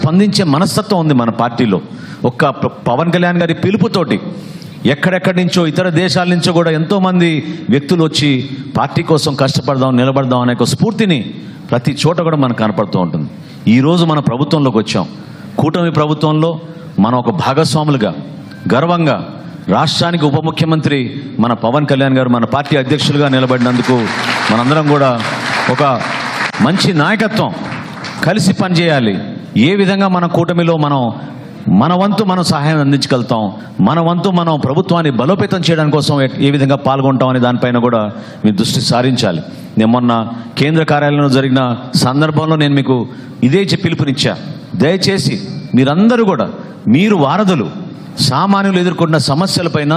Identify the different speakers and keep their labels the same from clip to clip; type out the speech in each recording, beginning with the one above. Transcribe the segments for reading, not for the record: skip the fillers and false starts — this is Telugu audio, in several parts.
Speaker 1: స్పందించే మనస్తత్వం ఉంది మన పార్టీలో. ఒక్క పవన్ కళ్యాణ్ గారి పిలుపుతోటి ఎక్కడెక్కడి నుంచో ఇతర దేశాల నుంచో కూడా ఎంతోమంది వ్యక్తులు వచ్చి పార్టీ కోసం కష్టపడదాం, నిలబడదాం అనే ఒక స్ఫూర్తిని ప్రతి చోట కూడా మనకు కనపడుతూ ఉంటుంది. ఈరోజు మన ప్రభుత్వంలోకి వచ్చాం. కూటమి ప్రభుత్వంలో మనం ఒక భాగస్వాములుగా గర్వంగా రాష్ట్రానికి ఉప ముఖ్యమంత్రి మన పవన్ కళ్యాణ్ గారు మన పార్టీ అధ్యక్షులుగా నిలబడినందుకు మనందరం కూడా ఒక మంచి నాయకత్వం కలిసి పనిచేయాలి. ఏ విధంగా మన కూటమిలో మన వంతు మనం సహాయం అందించగలుగుతాం, మన వంతు మనం ప్రభుత్వాన్ని బలోపేతం చేయడానికి కోసం ఏ విధంగా పాల్గొంటాం అనే దానిపైన కూడా మీ దృష్టి సారించాలి. నేను మొన్న కేంద్ర కార్యాలయంలో జరిగిన సందర్భంలో నేను మీకు ఇదే పిలుపునిచ్చా. దయచేసి మీరందరూ కూడా మీరు వారధులు, సామాన్యులు ఎదుర్కొన్న సమస్యలపైన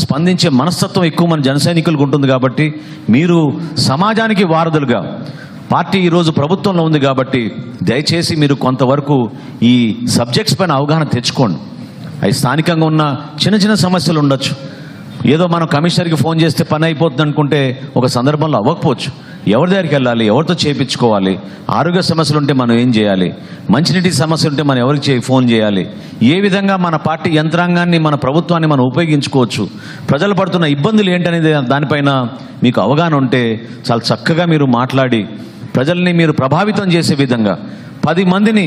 Speaker 1: స్పందించే మనస్తత్వం ఎక్కువ మన జన సైనికులకు ఉంటుంది కాబట్టి మీరు సమాజానికి వారధులుగా, పార్టీ ఈరోజు ప్రభుత్వంలో ఉంది కాబట్టి దయచేసి మీరు కొంతవరకు ఈ సబ్జెక్ట్స్ పైన అవగాహన తెచ్చుకోండి. అవి స్థానికంగా ఉన్న చిన్న చిన్న సమస్యలు ఉండొచ్చు. ఏదో మనం కమిషనర్కి ఫోన్ చేస్తే పని అయిపోతుంది అనుకుంటే ఒక సందర్భంలో అవ్వకపోవచ్చు. ఎవరి దగ్గరికి వెళ్ళాలి, ఎవరితో చేయించుకోవాలి, ఆరోగ్య సమస్యలు ఉంటే మనం ఏం చేయాలి, మంచినీటి సమస్యలు ఉంటే మనం ఎవరికి ఫోన్ చేయాలి, ఏ విధంగా మన పార్టీ యంత్రాంగాన్ని మన ప్రభుత్వాన్ని మనం ఉపయోగించుకోవచ్చు, ప్రజలు పడుతున్న ఇబ్బందులు ఏంటనేది దానిపైన మీకు అవగాహన ఉంటే చాలా చక్కగా మీరు మాట్లాడి ప్రజల్ని మీరు ప్రభావితం చేసే విధంగా 10 మందిని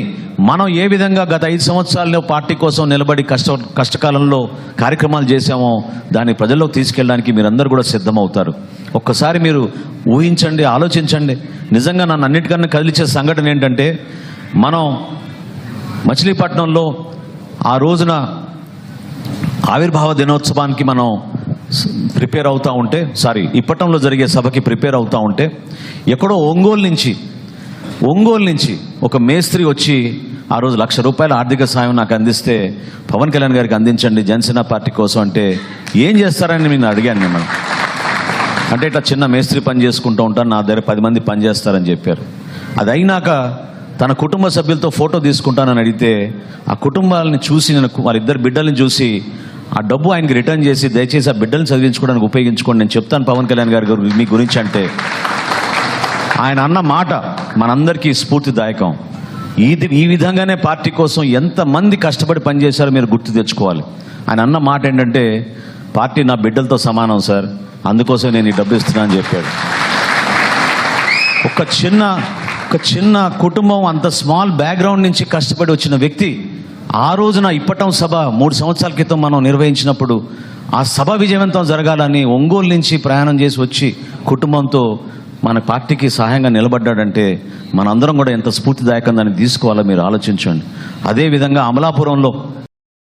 Speaker 1: మనం ఏ విధంగా గత 5 సంవత్సరాల్లో పార్టీ కోసం నిలబడి కష్టకాలంలో కార్యక్రమాలు చేశామో దాన్ని ప్రజల్లోకి తీసుకెళ్ళడానికి మీరందరూ కూడా సిద్ధమవుతారు. ఒక్కసారి మీరు ఊహించండి, ఆలోచించండి. నిజంగా నన్ను అన్నిటికన్నా కదిలించే సంఘటన ఏంటంటే, మనం మచిలీపట్నంలో ఆ రోజున ఆవిర్భావ దినోత్సవానికి మనం ప్రిపేర్ అవుతూ ఉంటే, ఇప్పటంలో జరిగే సభకి ప్రిపేర్ అవుతూ ఉంటే ఎక్కడో ఒంగోలు నుంచి ఒక మేస్త్రి వచ్చి ఆ రోజు ₹1,00,000 ఆర్థిక సాయం నాకు అందిస్తే పవన్ కళ్యాణ్ గారికి అందించండి జనసేన పార్టీ కోసం అంటే ఏం చేస్తారని నేను అడిగాను. మిమ్మల్ని అంటే ఇట్లా చిన్న మేస్త్రి పని చేసుకుంటూ ఉంటాను, నా దగ్గర 10 మంది పని చేస్తారని చెప్పారు. అది అయినాక తన కుటుంబ సభ్యులతో ఫోటో తీసుకుంటానని అడిగితే ఆ కుటుంబాలని చూసి వాళ్ళిద్దరు బిడ్డల్ని చూసి ఆ డబ్బు ఆయనకి రిటర్న్ చేసి దయచేసి ఆ బిడ్డలను చదివించుకోవడానికి ఉపయోగించుకోండి, నేను చెప్తాను పవన్ కళ్యాణ్ గారి మీ గురించి అంటే ఆయన అన్న మాట మనందరికీ స్ఫూర్తిదాయకం. ఈ విధంగానే పార్టీ కోసం ఎంతమంది కష్టపడి పనిచేశారో మీరు గుర్తు తెచ్చుకోవాలి. ఆయన అన్న మాట ఏంటంటే, పార్టీ నా బిడ్డలతో సమానం సార్, అందుకోసం నేను ఈ డబ్బు ఇస్తున్నాను అని చెప్పాడు. ఒక చిన్న కుటుంబం, అంత స్మాల్ బ్యాక్గ్రౌండ్ నుంచి కష్టపడి వచ్చిన వ్యక్తి ఆ రోజున ఇప్పటం సభ 3 సంవత్సరాల క్రితం మనం నిర్వహించినప్పుడు ఆ సభ విజయవంతం జరగాలని ఒంగోలు నుంచి ప్రయాణం చేసి వచ్చి కుటుంబంతో మన పార్టీకి సహాయంగా నిలబడ్డాడంటే మనందరం కూడా ఎంత స్ఫూర్తిదాయకంగా దాన్ని తీసుకోవాలో మీరు ఆలోచించండి. అదేవిధంగా అమలాపురంలో